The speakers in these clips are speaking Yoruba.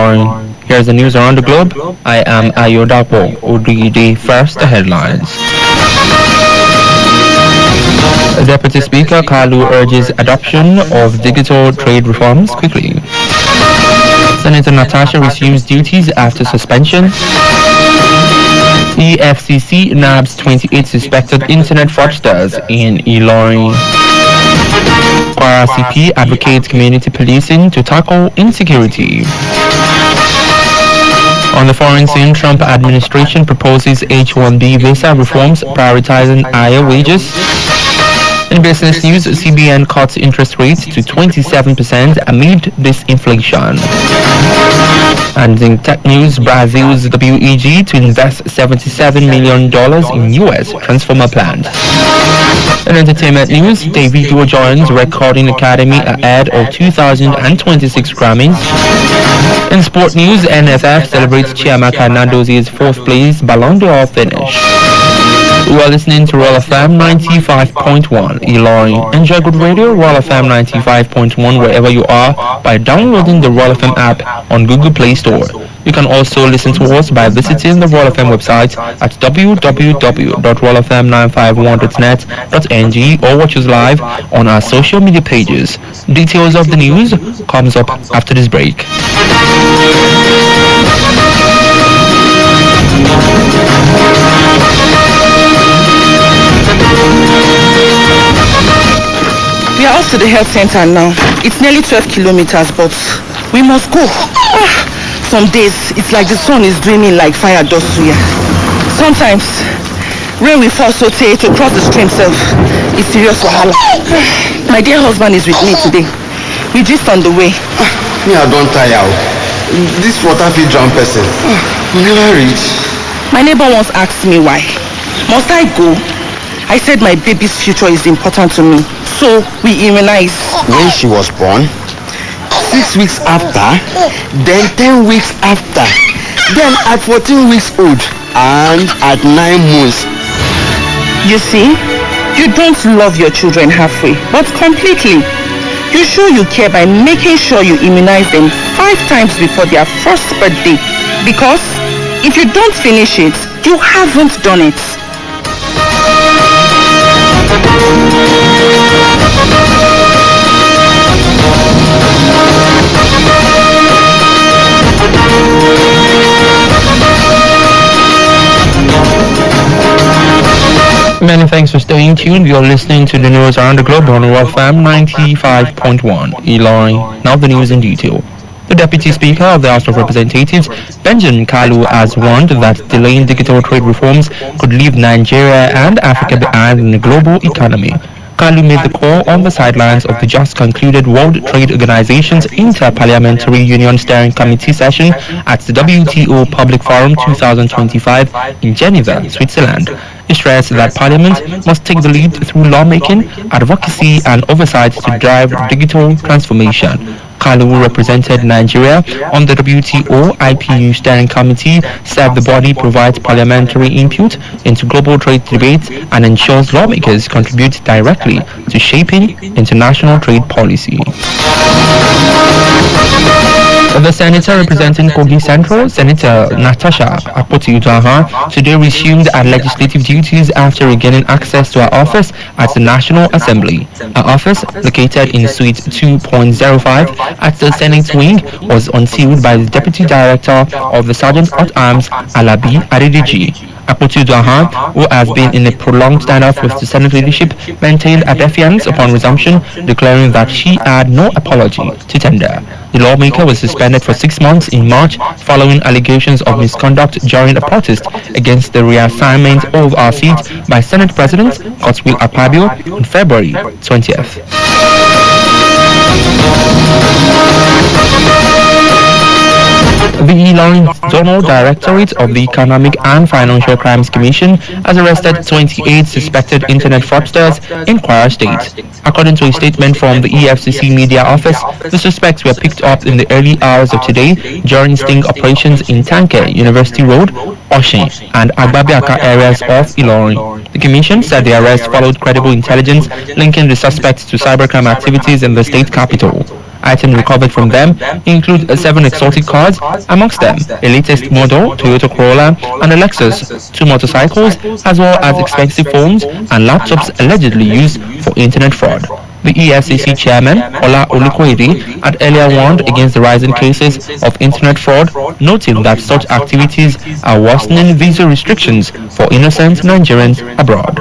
Ilorin. Here's the news around the globe. I am Ayodapo. We'll read the first headlines. Deputy Speaker Kalu urges adoption of digital trade reforms quickly. Senator Natasha resumes duties after suspension. EFCC nabs 28 suspected internet fraudsters in Ilorin. Kwara CP advocates community policing to tackle insecurity. On the foreign scene, Trump administration proposes H-1B visa reforms prioritizing higher wages. In business news, CBN cuts interest rates to 27% amid disinflation. And in tech news, Brazil's WEG to invest $77 million in US transformer plant. In entertainment news, Davido joins Recording Academy ahead of 2026 Grammys. In sport news, NFF celebrates Chiamaka Nnadozi's fourth place Ballon d'Or finish. You are listening to Royal FM 95.1 Ilorin. Enjoy good radio, Royal FM 95.1 wherever you are by downloading the Royal FM app on Google Play Store. You can also listen to us by visiting the Royal FM website at www.royalfm951.net.ng or watch us live on our social media pages. Details of the news comes up after this break. We are off to the health center now. It's nearly 12 kilometers, but we must go. Some days, it's like the sun is dreaming like fire dust here. Sometimes, rain will fall so tight to cross the stream self. It's serious wahala. My dear husband is with me today. We just on the way. Me, I don't tire. This water fit drown person. We never reach. My neighbor once asked me why. Must I go? I said my baby's future is important to me. So we immunize. When she was born, 6 weeks after, then 10 weeks after, then at 14 weeks old, and at 9 months. You see, you don't love your children halfway, but completely. You show you care by making sure you immunize them 5 times before their first birthday. Because if you don't finish it, you haven't done it. Many thanks for staying tuned. You're listening to the news around the globe on Royal FM 95.1 Ilorin. Now the news in detail. The Deputy Speaker of the House of Representatives, Benjamin Kalu, has warned that delaying digital trade reforms could leave Nigeria and Africa behind in the global economy. Kalu made the call on the sidelines of the just concluded World Trade Organization's Inter-Parliamentary Union Steering Committee session at the WTO Public Forum 2025 in Geneva, Switzerland. He stressed that Parliament must take the lead through lawmaking, advocacy and oversight to drive digital transformation. Kalu represented Nigeria on the WTO IPU Steering Committee, said the body provides parliamentary input into global trade debates and ensures lawmakers contribute directly to shaping international trade policy. The senator representing Kogi Central, Senator Natasha Akpoti-Uduaghan, today resumed her legislative duties after regaining access to her office at the National Assembly. Her office, located in Suite 2.05 at the Senate wing, was unsealed by the Deputy Director of the Sergeant at Arms, Alabi Aridiji. Akpoti-Uduaghan, who has been in a prolonged standoff with the Senate leadership, maintained a defiance upon resumption, declaring that she had no apology to tender. The lawmaker was suspended for 6 months in March following allegations of misconduct during a protest against the reassignment of our seat by Senate President Godswill Akpabio on February 20th. The Ilorin Zonal Directorate of the Economic and Financial Crimes Commission has arrested 28 suspected internet fraudsters in Kwara State. According to a statement from the EFCC media office, the suspects were picked up in the early hours of today during sting operations in Tanke, University Road, Oshin, and Agbabiaka areas of Ilorin. The commission said the arrest followed credible intelligence linking the suspects to cybercrime activities in the state capital. Items recovered from them include 7 exotic cars, amongst them a latest model Toyota Corolla and a Lexus, 2 motorcycles, as well as expensive phones and laptops allegedly used for internet fraud. The EFCC chairman, Ola Olukoyede, had earlier warned against the rising cases of internet fraud, noting that such activities are worsening visa restrictions for innocent Nigerians abroad.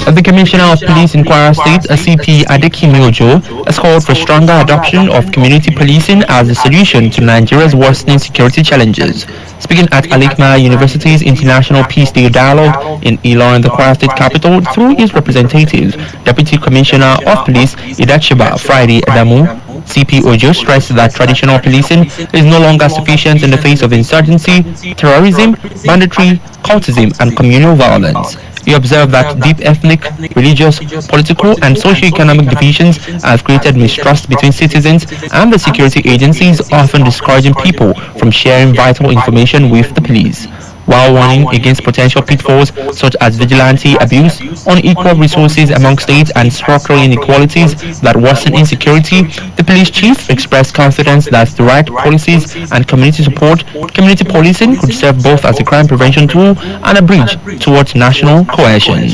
The Commissioner of Police in Kwara State, CP Adekimi Ojo, has called for stronger adoption of community policing as a solution to Nigeria's worsening security challenges. Speaking at Alikma University's International Peace Day Dialogue in Ilorin, the Kwara State capital, through his representatives, Deputy Commissioner of Police Idacheba Friday Adamu, CP Ojo stressed that traditional policing is no longer sufficient in the face of insurgency, terrorism, banditry, cultism, and communal violence. He observed that deep ethnic, religious, political, and socio-economic divisions have created mistrust between citizens and the security agencies, often discouraging people from sharing vital information with the police. While warning against potential pitfalls such as vigilante abuse, unequal resources among states, and structural inequalities that worsen insecurity, the police chief expressed confidence that the right policies and community support, community policing could serve both as a crime prevention tool and a bridge towards national cohesion.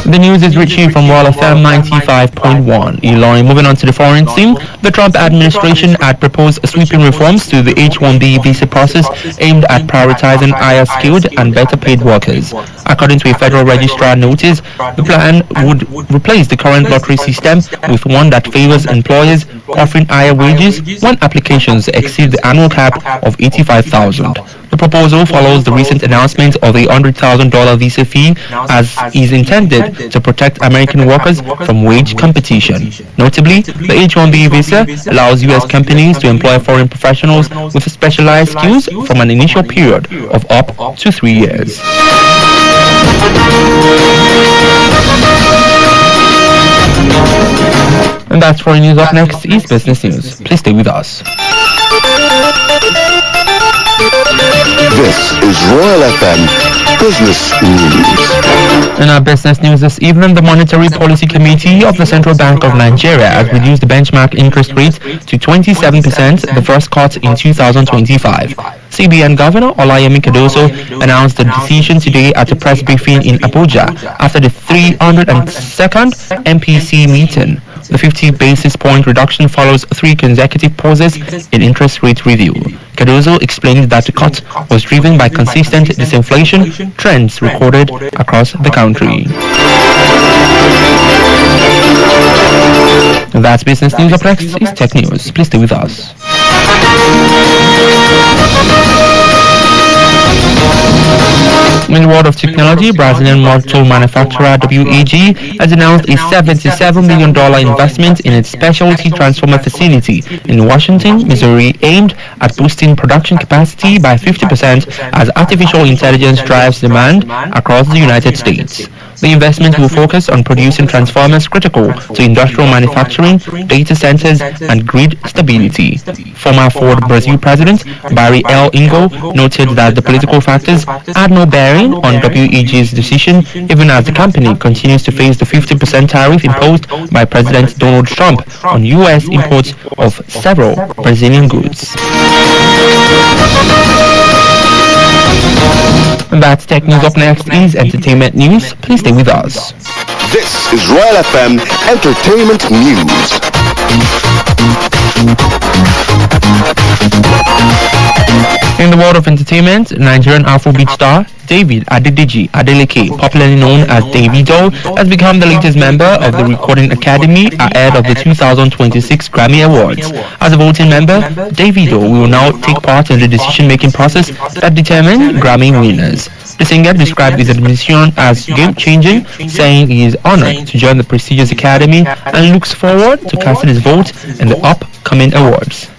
The news is reaching from Royal FM 95.1. Ilorin. Moving on to the foreign scene, the Trump administration had proposed sweeping reforms to the H-1B visa process aimed at prioritizing higher skilled and better paid workers. According to a federal registrar notice, the plan would replace the current lottery system with one that favors employers offering higher wages when applications exceed the annual cap of $85,000. The proposal follows the recent announcement of a $100,000 visa fee as is intended to protect American workers from wage competition. Notably, the H-1B visa allows U.S. companies to employ foreign professionals with specialized skills from an initial period of up to 3 years. And that's for news. Up next is business news. Please stay with us. This is Royal FM Business News. In our business news this evening, the Monetary Policy Committee of the Central Bank of Nigeria has reduced the benchmark interest rate to 27%, the first cut in 2025. CBN Governor Olayemi Cardoso announced the decision today at a press briefing in Abuja after the 302nd MPC meeting. The 50 basis point reduction follows 3 consecutive pauses in interest rate review. Cardoso explained that the cut was driven by consistent disinflation trends recorded across the country. And that's business news. Up next is tech news. Please stay with us. In the world of technology, Brazilian motor manufacturer WEG has announced a $77 million investment in its specialty transformer facility in Washington, Missouri, aimed at boosting production capacity by 50% as artificial intelligence drives demand across the United States. The investment will focus on producing transformers critical to industrial manufacturing, data centers, and grid stability. Former Ford Brazil President Barry L. Ingo noted that the political factors had no bearing on WEG's decision, even as the company continues to face the 50% tariff imposed by President Donald Trump on U.S. imports of several Brazilian goods. And that's tech news. Up next is entertainment news. Please stay with us. This is Royal FM Entertainment News. In the world of entertainment, Nigerian Afrobeat star David Adedeji Adeleke, popularly known as Davido, has become the latest member of the Recording Academy ahead of the 2026 Grammy Awards. As a voting member, Davido will now take part in the decision-making process that determines Grammy winners. The singer described his admission as game-changing, saying he is honored to join the prestigious academy and looks forward to casting his vote in the upcoming awards.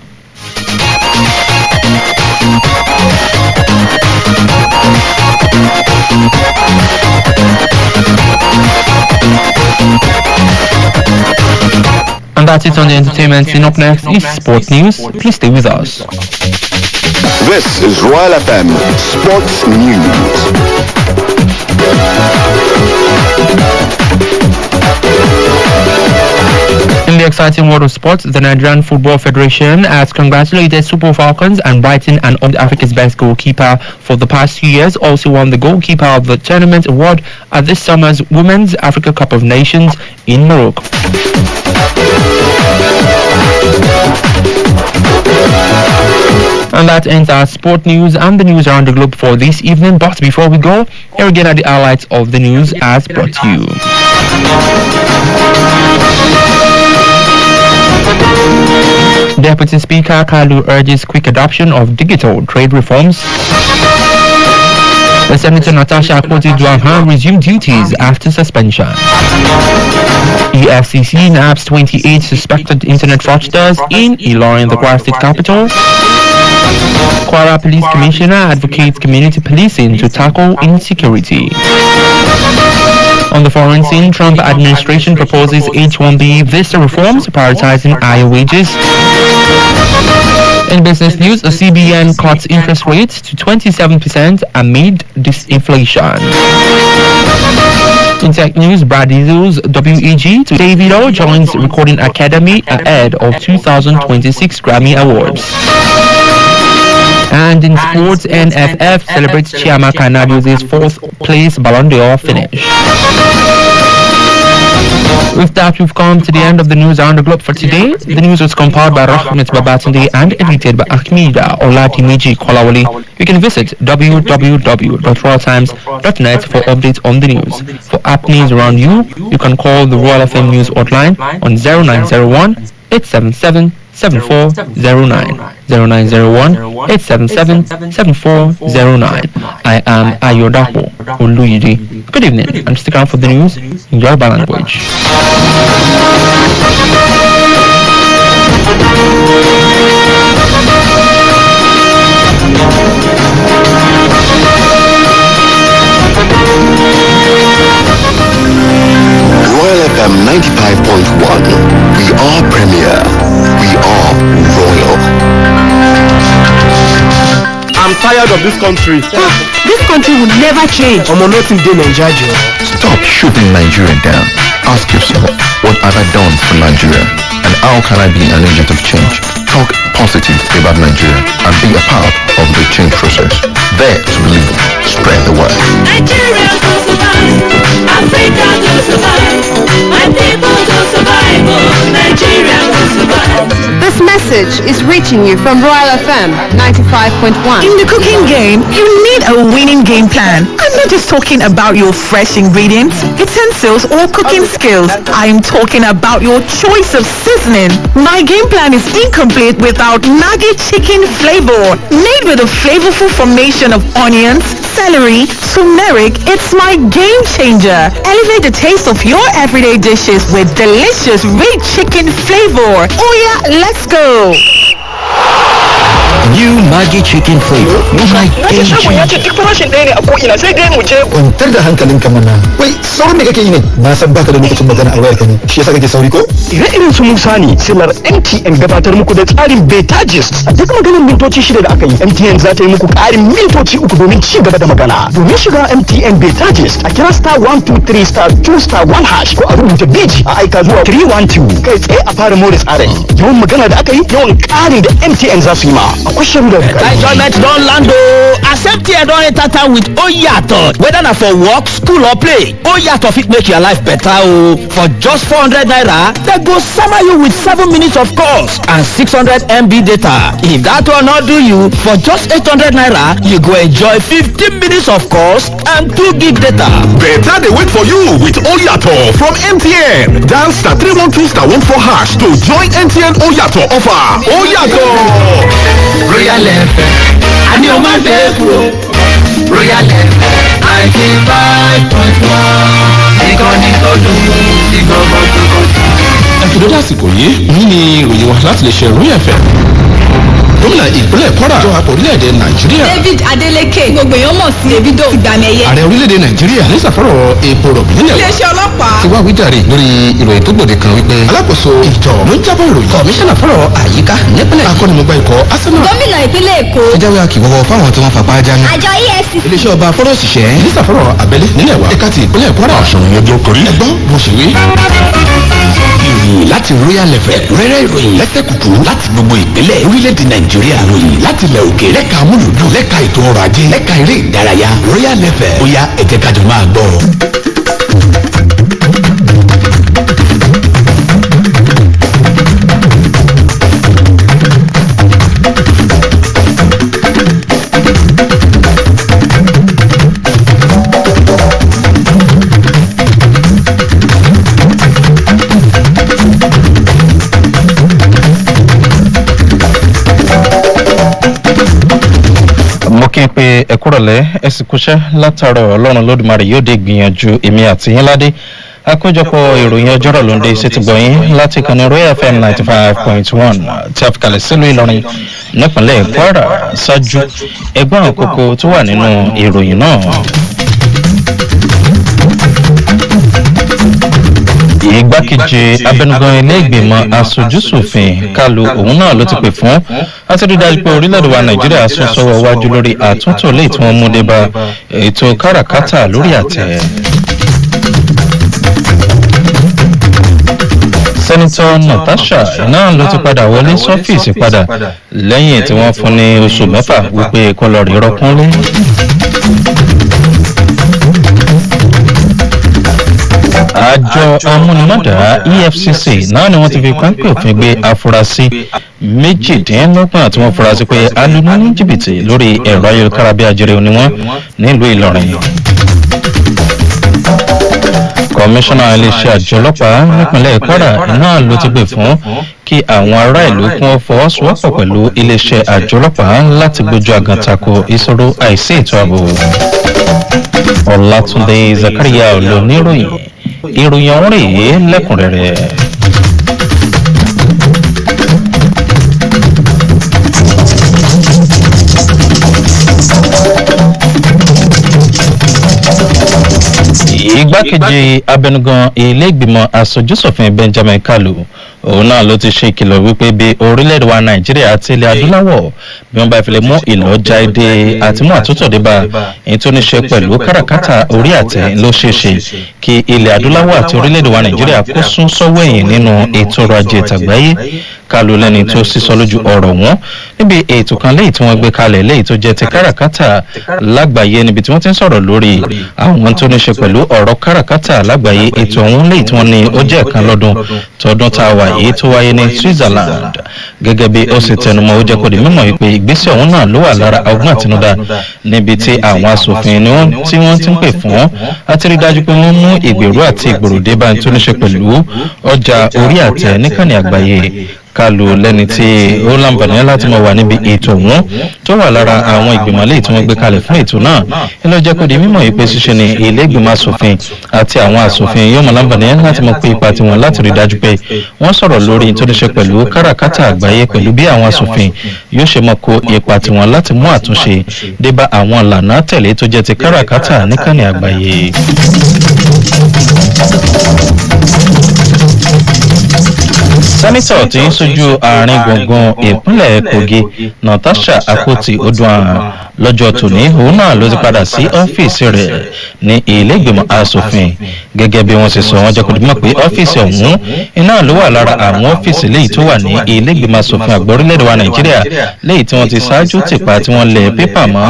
And that's it on the entertainment scene. Up next is sport news. Please stay with us. This is Royal FM Sports News. In the exciting world of sports, the Nigerian Football Federation has congratulated Super Falcons and Brighton and earned Africa's best goalkeeper for the past 2 years. Also won the goalkeeper of the tournament award at this summer's Women's Africa Cup of Nations in Morocco. And that ends our sport news and the news around the globe for this evening. But before we go, here again are the highlights of the news as brought to you. Deputy Speaker Kalu urges quick adoption of digital trade reforms. The Senator Natasha Akpoti-Duamhan resumed duties after suspension. EFCC nabs 28 suspected internet fraudsters in Ilorin, the Kwara State capital. Kwara Police Commissioner advocates community policing to tackle insecurity. On the foreign scene, Trump administration proposes H-1B visa reforms, prioritizing higher wages. In business news, the CBN cuts interest rates to 27% amid disinflation. In tech news, Brazil's WEG to Davido joins Recording Academy ahead of 2026 Grammy Awards. And in sports, NFF celebrates Chiamaka Nnadozi's 4th place Ballon d'Or finish. With that, we've come to the end of the news around the globe for today. The news was compiled by Rahmat Babatunde and edited by Ahmida Olatimiji Kolawole. You can visit www.royaltimes.net for updates on the news. For app news around you, you can call the Royal FM News hotline on 0901 877 7409 0901 877 7409. I am Ayodapo Oluyide. Good evening and stick around for the news in Yoruba language. Royal FM 95.1. We are premier. We are royal. I'm tired of this country. This country will never change. I'm on nothing in Nigeria. Stop shooting Nigeria down. Ask yourself, what have I done for Nigeria? And how can I be an agent of change? Talk positive about Nigeria and be a part of the change process. There to believe, spread the word. Nigeria will survive. Africa will survive. My people will survive. Oh, Nigeria will survive. This message is reaching you from Royal FM 95.1. In the cooking game, you need a winning game plan. I'm not just talking about your fresh ingredients, utensils, or cooking skills. I'm talking about your choice of seasoning. My game plan is incomplete without Maggi chicken flavor. Made with a flavorful formation of onions, celery, turmeric, it's my game changer. Elevate the taste of your everyday dishes with delicious rich chicken flavor. Oh yeah, let's go. New Maggi chicken flavor. My game changer. Kwantar da hankalinka mana. Wai, sauran me kake yi ne? Na san baka da lokacin magana a wayarka ne. Shi yasa kake sauri ko? Ire-iren su Musa ne, silar MTN gabatar muku da tsarin Betagist. A duk maganin mintoci 6 da aka yi, MTN za ta yi muku ƙarin mintoci 3 domin ci gaba da magana. Domin shiga MTN Betagist, a kira *123 *2 *1# ko a rubuta BG a aika zuwa 312. Kai tsaye a fara more tsarin. Yawan magana da aka yi, yawan ƙari da MTN za su yi ma. Akwai shirin da enjoyment don land o. As MTN don enter town with Oyato, whether na for work, school or play, Oyato fit make your life better o. For just 400 naira, dem go sama you with 7 minutes of calls and 600 MB data. If that one no do you, for just 800 naira, you go enjoy 15 minutes of calls and 2 gig data. Better they wait for you with Oyato from MTN. Dial *312*14# to join MTN Oyato offer. Oyato! Royal FM, and your man Royal FM 95.1. Ìkànnì tó dùn, ìgbọ̀ngàn tó kọjú. Ẹ kú dédé àsìkò yìí, yìí ni ìròyìn wa láti lè ṣe Royal FM. gómìnà ìpínlẹ̀ Kwara ìjọba àpò orílẹ̀-èdè Nàìjíríà. David Adeleke gbogbo èèyàn mọ̀ sí Davido ìgbàmẹ̀yẹ. ààrẹ orílẹ̀-èdè Nàìjíríà ní sàfọ́rọ̀ epo rọ̀bì nílẹ̀ wa. iléeṣẹ́ ọlọ́pàá. ti wá wíjàre lórí ìròyìn tó gbòde kan wípé alákòóso ìjọ ló ń jábọ̀ ìròyìn. kọmíṣánná fọ́rọ̀ àyíká nípínlẹ̀ akọ́nimọ̀gbà ikọ̀ Arsenal. gómìnà ìpínlẹ̀ Èkó. ó jáwé akíwọ́wọ́ fáwọn tí wọ́n fapá jánu. àjọ EFCC. iléeṣẹ́ ọba fọ́rọ̀ òṣìṣẹ́ ní sàfọ́rọ̀ abẹ́lé nílẹ̀ wa. ẹ̀ka ti ìpínlẹ̀ Kwara. àṣàyàn ẹjọ́ kọrí. ẹgbọ́n bó ṣe wí. ìròyìn láti Royal FM rẹ́rẹ́ ìròyìn lẹ́sẹ̀ kùkú láti gbogbo ìpínlẹ̀ orílẹ̀-èdè Nàìjíríà. ìròyìn láti ilẹ̀ òkè lẹ́ka amúlùdùn lẹ́ka ètò ọrọ̀ ajé lẹ́ka eré ìdárayá. Royal FM ó yá ẹ jẹ́ ká jọ máa gbọ́. mo kí n pe ẹ̀kúrọ̀lẹ́ ẹ sì kúṣẹ́ látàárọ̀ Ọlọ́run Lódùmarè yóò dé gbìyànjú èmi àti yín ládé. àkójọpọ̀ ìròyìn ọjọ́rọ̀ ló ń dé sétí gbọ̀yìn láti ìkànnì Royal FM 95.1 tí a fi kalẹ̀ sílùú Ìlọrin nípínlẹ̀ Kwara. ṣáájú ẹgbẹ́ àwọn kókó tó wà nínú ìròyìn náà. Igbákejì abẹnugan ilé ìgbìmọ̀ aṣojúṣòfin Kalu òun náà ló ti pè fún láti rí dájú pé orílẹ̀-èdè wa Nàìjíríà sún sọ́wọ́ wájú lórí àtúntò léyìí tí wọ́n mú dé bá ètò káràkátà lórí àtẹ. Sẹ́nitọ́ Natasha náà ló ti padà wọlé sọ́fíìsì padà lẹ́yìn tí wọ́n fún ní oṣù mẹ́fà wípé kó lọ rí rọ́kúnlé. Àjọ amúnimọ́dà EFCC náà ni wọ́n ti fi páńpẹ́ òfin gbé afurasí méjìdínlọ́gbọ̀n tí wọ́n fura sí pé alùpùpù ní jìbìtì lórí ẹ̀rọ ayélujára bí ajere ni wọ́n nílùú Ìlọrin. Kọmíṣánná iléeṣẹ́ àjọ ọlọ́pàá nípínlẹ̀ Kwara náà ló ti gbé fún kí àwọn ará ìlú kún ó fọwọ́sowọ́pọ̀ pẹ̀lú iléeṣẹ́ àjọ ọlọ́pàá láti gbójú àgàn tako ìṣòro àìsí ètò ààbò. Ọlátúndé Zakaria ló níròyìn ìròyìn ọ̀hún rèé lẹ́kùnrẹ́rẹ́. Igbákejì abẹnugan ilé ìgbìmọ̀ aṣojúṣòfin Benjamin Kalu òun náà ló ti ṣe ìkìlọ̀ wípé bí orílẹ̀-èdè wa Nàìjíríà àti ilẹ̀ adúláwọ̀ bí wọ́n bá fi lè mú ìlọ́jà èdè àti mú àtúntò dé bá èyí tó ní ṣe pẹ̀lú káràkátà orí àtẹ ló ṣeé ṣe kí ilẹ̀ adúláwọ̀ àti orílẹ̀-èdè wa Nàìjíríà kó sún sọ́wọ́ ẹ̀yìn nínú ètò ọrọ̀ ajé tàgbáyé. Kalu lẹ́ni tó sísọ lójú ọ̀rọ̀ wọn níbi ètò kan léyìí tí wọ́n gbé kalẹ̀ léyìí tó jẹ́ ti káràkátà lágbàáyé níbi tí wọ́n ti ń sọ̀rọ̀ lórí àwọn tó ní ṣe pẹ̀lú ọ̀rọ̀ káràkátà lágbàáyé. ètò ọ̀hún léyìí tí wọ́n ní ó jẹ́ ẹ̀kan lọ́dún tọdún tá a wà yìí tó wáyé ní Switzerland. gẹ́gẹ́ bí ó sì tẹnumọ́ ó jẹ́ kó di mímọ̀ wípé ìgbésẹ̀ ọ̀hún náà ló wà lára ọgbọ́n àtinúdá níbi tí àwọn asòfin tí wọ́n ti ń pè fún láti rí dájú pé wọ́n mú ìgbèrú àti ìgbòròdé bá tó ní ṣe pẹ̀lú ọjà orí àtẹ níkànnì àgbáyé. Kalu lẹ́ni tí ó láǹfààní láti máa wà níbi ètò ọ̀hún tó wà lára àwọn ìgbìmọ̀ léyìí tí wọ́n gbé kalẹ̀ fún ètò náà. ilé ọjọ́ kò di mímọ̀ yìí pé ṣíṣe ni ilé ìgbìmọ̀ asòfin àti àwọn asòfin yóò máa láǹfààní láti máa kó ipa tiwọn láti rí dájú pé wọ́n sọ̀rọ̀ lórí tó ní ṣe pẹ̀lú káràkátà àgbáyé pẹ̀lú bí àwọn asòfin yóò ṣe máa kó ipa tiwọn láti mú àtúnṣe dé bá àwọn ìlànà tẹ̀lé tó jẹ́ ti káràkátà níkànnì àgbáyé. Sẹ́nitọ̀ tí ń ṣojú àárín gbùngbùn ìpínlẹ̀ Kogi Natasha Akpoti-Oduahan lọ́jọ́ tòní òun náà ló ti padà sí ọ́fíìsì rẹ̀ ní ilé ìgbìmọ̀ asòfin. gẹ́gẹ́ bí wọ́n ṣe sọ wọ́n jẹ́ kó di mọ̀ pé ọ́fíìsì ọ̀hún iná ló wà lára àwọn ọ́fíìsì léyìí tó wà ní ilé ìgbìmọ̀ asòfin àgbà orílẹ̀-èdè wa Nàìjíríà léyìí tí wọ́n ti ṣáájú tìpa tí wọ́n lẹ̀ pépà mọ́.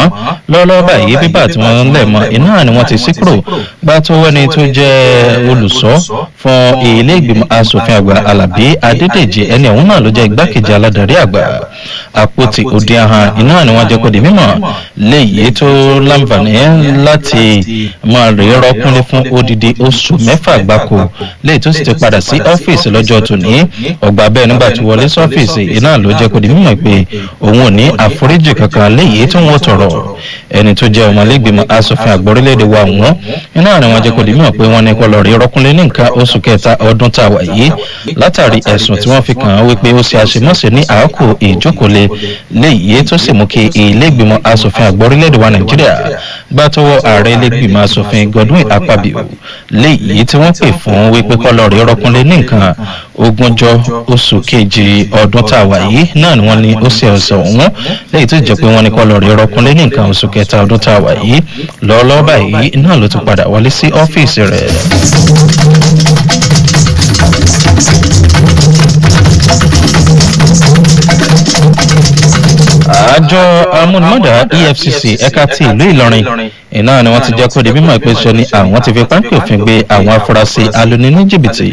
lọ́wọ́lọ́wọ́ báyìí pépà tí wọ́n lẹ̀ mọ́ iná ni wọ́n ti ṣí kúrò gbá tó wẹ́ni tó jẹ́ olùṣọ́ fún ilé ìgbìmọ̀ asòfin àgbà Alábí Adédèjì ẹni ọ̀hún náà ló jẹ́ igbákejì aládarí àgbà. Akpoti-Oduahan iná ni wọ́n jẹ́ kó di mímọ̀ léyìí tó láǹfààní láti máa rèé rọ́kúnlé fún odidi oṣù mẹ́fà gbáko léyìí tó sì ti padà sí ọ́fíìsì lọ́jọ́ tòní ọgbà bẹ́ẹ̀ nígbà tó wọlé sọ́fíìsì iná ló jẹ́ kó di mímọ̀ pé òun ò ní àforíjì kankan léyìí tó wọ́n tọ̀rọ̀ ẹni tó jẹ́ ọmọlẹ́gbẹ̀mọ asòfin àgbà orílẹ̀-èdè wa wọ́n iná ni wọ́n jẹ́ kó di mímọ̀ pé wọ́n ní kó lọ rí rọ́kúnlé ní nǹkan oṣù kẹta ọdún tá a wà yìí látàrí ẹ̀sùn tí wọ́n fi kàn án wípé ó ṣe àṣemọ́ṣe ní àákò ìjókòólé léyìí tó sì mú kí ilé-ìgbìmọ̀ asòfin àgbà orílẹ̀-èdè wa nàìjíríà gbá tọwọ́ ààrẹ ilé-ìgbìmọ̀ asòfin Godwin Akpabio léyìí tí wọ́n pè fún wípé kó lọ rí rọ́kúnlé ní nǹkan ogúnjọ́ oṣù kejì ọdún tá a wà yìí náà ni wọ́n ní ó ṣe ọ̀sẹ̀ ọ̀hún léyìí tó jẹ́ pé wọ́n ní kó lọ rí rọ́kúnlé ní nǹkan oṣù kẹta ọdún tá a wà yìí lọ́ọ́lọ́ọ́ báyìí náà ló ti padà wọlé sí ọ́fíìsì rẹ̀. àjọ amúnimọ́dà EFCC ẹ̀ka ti ìlú Ìlọrin iná ni wọ́n ti jẹ́ kó di mímọ̀ pé ṣe ni àwọn ti fi páńpẹ́ òfin gbé àwọn afurasí aluni ní jìbìtì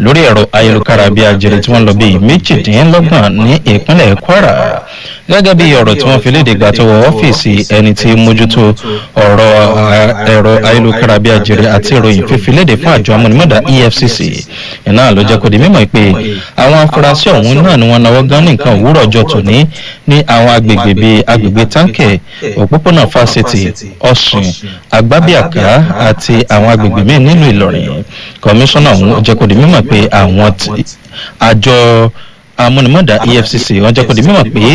lórí ẹ̀rọ ayélujára bíi ajere tí wọ́n lọ bíi 28 ní ìpínlẹ̀ Kwara gẹ́gẹ́ bí ọ̀rọ̀ tí wọ́n fi léde gbà tó wọ ọ́fíìsì ẹni tí mójútó ọ̀rọ̀ ẹ̀rọ ayélujára bíi ajere àti ìròyìn fífi léde fún àjọ amúnimọ́dà EFCC iná ló jẹ́ kó di mímọ̀ pé àwọn afurasí ọ̀hún náà ni wọ́n náwó gan ní nǹkan òwúrọ̀ ọjọ́ tòní ní àwọn agbègbè bíi agbègbè táǹkẹ̀ òpópónà fásitì ọ̀sùn agbábíàká àti àwọn agbègbè míì nílùú Ìlọrin kọmíṣánná ọ̀hún jẹ́ kó di mímọ̀ pé àwọn àjọ amúnimọ́dà EFCC wọ́n jẹ́ kó di mímọ̀ pé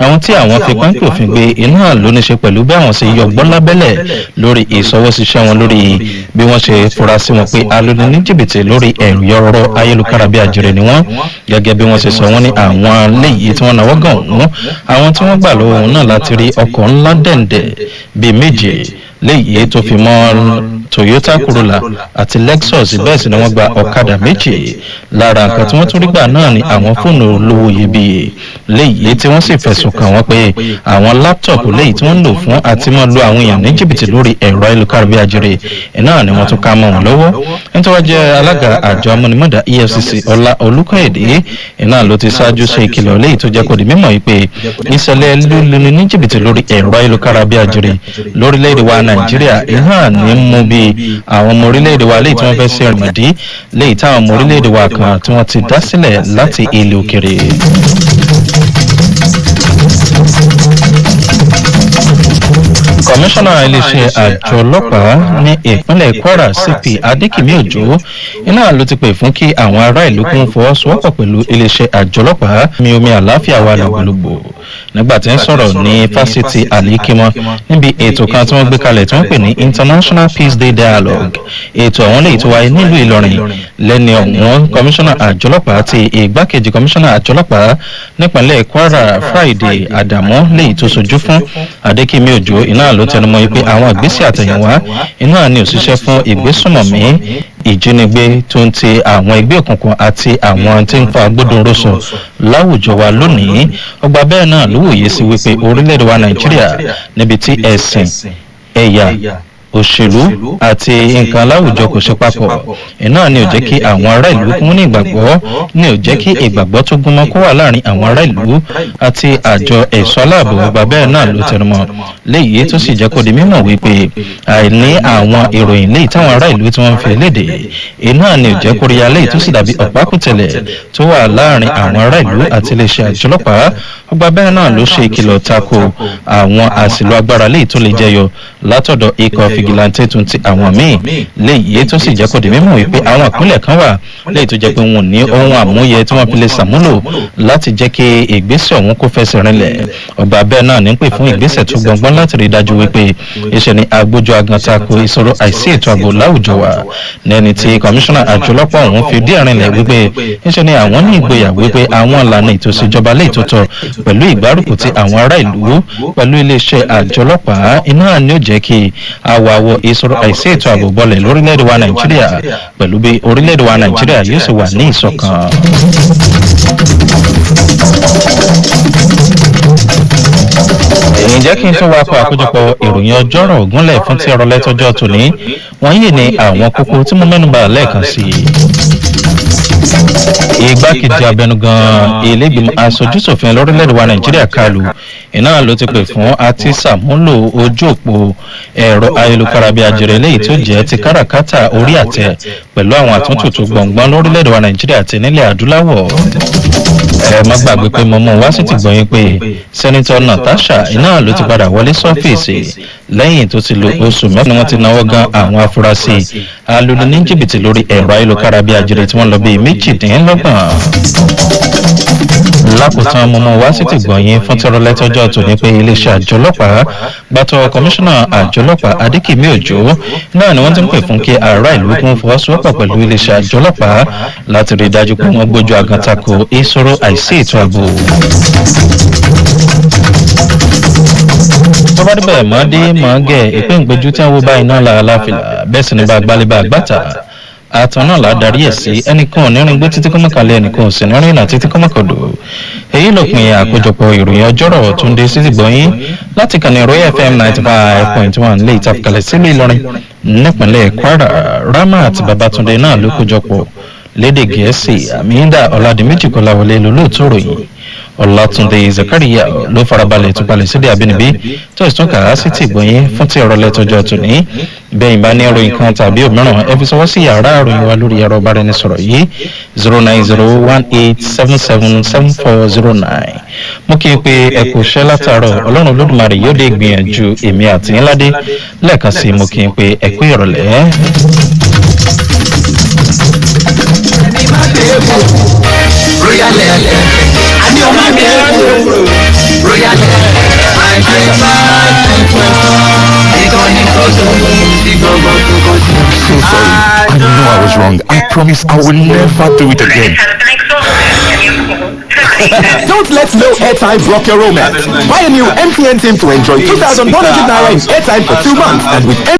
àwọn tí àwọn fi páńpẹ́ òfin gbé iná ló ní ṣe pẹ̀lú bí àwọn ṣe yọgbọ́n lábẹ́lẹ̀ lórí ìṣọwọ́ṣiṣẹ́ wọn lórí bí wọ́n ṣe fura sí wọn pé alóni ní jìbìtì lórí ẹ̀rọ ayélujára bí ajere ni wọ́n gẹ́gẹ́ bí wọ́n ṣe sọ wọ́n ní àwọn léyìí tí wọ́n náwó gan ọ̀hún àwọn tí wọ́n gbà lọ́wọ́ òun náà láti rí ọkọ̀ ńlá dẹ̀ǹdẹ̀ bíi méje léyìí tó fi mọ́ Toyota Corolla àti Lexus bẹ́ẹ̀ sì ni wọ́n gba ọ̀kadà méjì lára nǹkan tí wọ́n tún rí gbà náà ni àwọn fóònù olówó iyebíye léyìí tí wọ́n sì fẹ̀sùn kàn wọ́n pé àwọn láptọ̀pù léyìí tí wọ́n ń lò fún àti máa lo àwọn èèyàn ní jìbìtì lórí ẹ̀rọ ayélujára bí ajere náà ni wọ́n tún ká mọ́ wọn lọ́wọ́ nítorí wọ́n jẹ́ alága àjọ amúnimọ́dà EFCC Ọlá Olúkọ̀yèdè náà ló ti ṣáájú ṣe ìkìlọ̀ léyìí tó jẹ́ kó di mímọ̀ yìí pé ìṣẹ̀lẹ̀ líluni ní jìbìtì lórí ẹ̀rọ ayélujára bí ajere lórílẹ̀-èdè wa Nàìjíríà náà ní mú bí àwọn ọmọ orílẹ̀-èdè wa léyìí tí wọ́n fẹ́ ṣe ìrìnàdí léyìí táwọn ọmọ orílẹ̀-èdè wa kan tí wọ́n ti dá sílẹ̀ láti ilẹ̀ òkèrè. kọmíṣánná iléeṣẹ́ àjọ ọlọ́pàá ní ìpínlẹ̀ Kwara CP Adékìmí Òjó iná ló ti pè fún kí àwọn ará ìlú kún fọwọ́sowọ́pọ̀ pẹ̀lú iléeṣẹ́ àjọ ọlọ́pàá mi omi àlàáfíà wa lògbòlògbò nígbà tí ń sọ̀rọ̀ ní fásitì Alikimo níbi ètò kan tí wọ́n gbé kalẹ̀ tí wọ́n pè ní International Peace Day Dialogue ètò àwọn lèyí tó wáyé nílùú Ìlọrin lẹ́ni ọ̀hún kọmíṣánná àjọ ọlọ́pàá àti ìgbákejì kọmíṣánná àjọ ọlọ́pàá nípínlẹ̀ Kwara Friday Adamu lèyí tó sojú fún Adékìmí Òjó iná ló tẹnumọ́ yìí pé àwọn ìgbésẹ̀ àtẹ̀yìnwá iná ni òṣìṣẹ́ fún ìgbésùnmọ̀mí ìjínigbé tó ń ti àwọn ẹgbẹ́ òkùnkùn àti àwọn tí ń fa gbódòrósọ láwùjọ wa lónìí ọgbà bẹ́ẹ̀ náà ló wòye sí wípé orílẹ̀-èdè wa Nàìjíríà níbi tí ẹ̀sìn ẹ̀yà òṣèlú àti nǹkan aláwùjọ kò ṣe papọ̀ iná ni ò jẹ́ kí àwọn ará ìlú kún ní ìgbàgbọ́ ni ò jẹ́ kí ìgbàgbọ́ tó gúnmọ́ kó wà láàrin àwọn ará ìlú àti àjọ ẹ̀ṣọ́ aláàbò ọgbà bẹ́ẹ̀ náà ló tẹnumọ́ léyìí tó sì jẹ́ kó di mímọ̀ wípé àìní àwọn ìròyìn léyìí táwọn ará ìlú tí wọ́n ń fi léde iná ni ò jẹ́ kóríyá léyìí tó sì dàbí ọ̀pákùtẹ̀lẹ̀ tó wà láàrin àwọn ará ìlú àti iléeṣẹ́ àjọ ọlọ́pàá ọgbà bẹ́ẹ̀ náà ló ṣe ìkìlọ̀ tako àwọn àṣìlò agbára léyìí tó lè jẹyọ látọ̀dọ̀ ikọ̀ fìgìláńtẹ́ tún ti àwọn míì léyìí tó sì jẹ́ kó di mímọ̀ wípé àwọn ìpínlẹ̀ kan wà léyìí tó jẹ́ pé wọn ò ní ohun àmúyẹ tí wọ́n fi lè ṣàmúlò láti jẹ́ kí ìgbésẹ̀ ọ̀hún kó fẹsẹ̀ rinlẹ̀ ọba bẹ́ẹ̀ náà ní pè fún ìgbésẹ̀ tó gbọngbọ́n láti rí dájú wípé iṣẹ́ ni agbójú agan tako ìṣòro àìsí ètò ààbò láwùjọ wa lẹ́ni tí kọmíṣánná àjọ ọlọ́pàá ọ̀hún fi dí àrinlẹ̀ wípé iṣẹ́ ni àwọn ní ìgboyà wípé àwọn ìlànà ètò ìṣèjọba léyìí tó tọ́ pẹ̀lú ìgbárùkù ti àwọn ará ìlú pẹ̀lú iléeṣẹ́ àjọ ọlọ́pàá iná ni ó jẹ́ kí awàwọ̀ ìṣòro àìsí ètò ààbò bọ́lẹ̀ lórílẹ̀‐èdè wa Nàìjíríà pẹ̀lú bí orílẹ̀‐èdè wa Nàìjíríà yóò sì wà ní ìṣọ̀kan. èyí jẹ́ kí n tún wá kọ àkójọpọ̀ ìròyìn ọjọ́rọ̀ ògúnlẹ̀ fún ti ọ̀rọ̀ lẹ́tọ́jọ́ tòní wọ́n yìí ní àwọn kókó tí mo mẹ́nubà lẹ́ẹ̀kan sí i. igbákejì abẹnugan ilégbìmọ̀ aṣojúṣòfin lórílẹ̀‐èdè wa nàìjíríà kalu iná ló ti pè fún àti sàmúlò ojú òpó ẹ̀rọ ayélujára bíi àjẹrẹ léyìí tó jẹ́ ti káràkátà orí àtẹ pẹ̀lú àwọn àtúntò tó gbọ̀ngbọ́n lórílẹ̀‐èdè wa nàìjíríà àti nílẹ̀ adúláwọ̀. ẹ má gbàgbé pé mo mú wá sí ti gbọ̀nyìn pé sẹ́nitọ́ natasha iná ló ti padà wọlé sọ́fíìsì lẹ́yìn tó ti lo oṣù mẹ́fà ni wọ́n ti náwó gan àwọn afurasí alùpùpù ní jìbìtì lórí ẹ̀rọ ayélujára bíi àjẹrẹ tí wọ́n lọ bíi méjìdínlọ́gbọ̀n. lákòótán mo mú wá sí ti gbọ̀nyìn fún tọrọlẹ́tọ́jọ́ tó ní pé iléeṣẹ́ àjọ ọlọ́pàá gbàtọ́ kọmíṣánná àjọ ọlọ́pàá adékìmí òjò náà ni wọ́n ti ń pè fún kí ará ìlú kún fọwọ́sowọ́pọ̀ pẹ̀lú iléeṣẹ́ àjọ ọlọ́pàá láti rí i dájú pé wọ́n gbójú àgàn tako ìṣòro àìsí ètò ààbò. tó bá débẹ̀ mọ́dé mọ́gẹ̀ ìpín ìgbẹ́jú tí wọ́n bá iná làálàáfíà bẹ́ẹ̀ sì ni bá gbálẹ́bà gbàtà àtọ̀ náà là á darí ẹ̀ sí ẹnìkan ò ní rìn gbé títí kọ́mọ̀kàlẹ́ ẹnìkan ò sì ní rìn náà títí kọ́mọ̀kọ̀dọ̀ èyí lópin àkójọpọ̀ ìròyìn ọjọ́rọ̀ tó ń dé sí ìgbọ̀nyín láti kàn ní royal fm 95.1 lè ìtàkàlẹ̀ sílùú ìlọrin nípínlẹ̀ kwara ramat babatunde náà ló kójọpọ̀ lédè gẹ̀ẹ́sì àmìídà ọ̀làdìmẹ́jì kọláwọlé lólóòtú ròyìn ọ̀làtúndé zakariya ló farabalẹ̀ tó balẹ̀ sídìí àbínibí tó ìtún kà á sí ti ìgbọ̀nyín fún ti ọ̀rọ̀ lẹ́tọ́jọ́ tòní bẹ́ẹ̀ bá ní ìròyìn kan tàbí òmíràn ẹ fi sọwọ́ sí yàrá ìròyìn wa lórí ẹ̀rọ ìbáraẹnisọ̀rọ̀ yìí 09018777409 mú kí n pe ẹ kò ṣẹ́ látàárọ̀ ọlọ́run olódùmarè yóò dé gbìyànjú èmi àti ńládé lẹ́ẹ̀kan sí mú kí n pe ẹ kú ìrọ̀lẹ́. Royal FM, àní ọmọ mi ẹ̀ kú. Royal FM, ìkànnì tó dùn sí gbọ̀ngàn tó kọjú. So sorry. I know I was wrong. I promise I will never do it again. Don't let no airtime block your romance. Buy a new MTN SIM to enjoy 2,100 naira in airtime for 2 months and with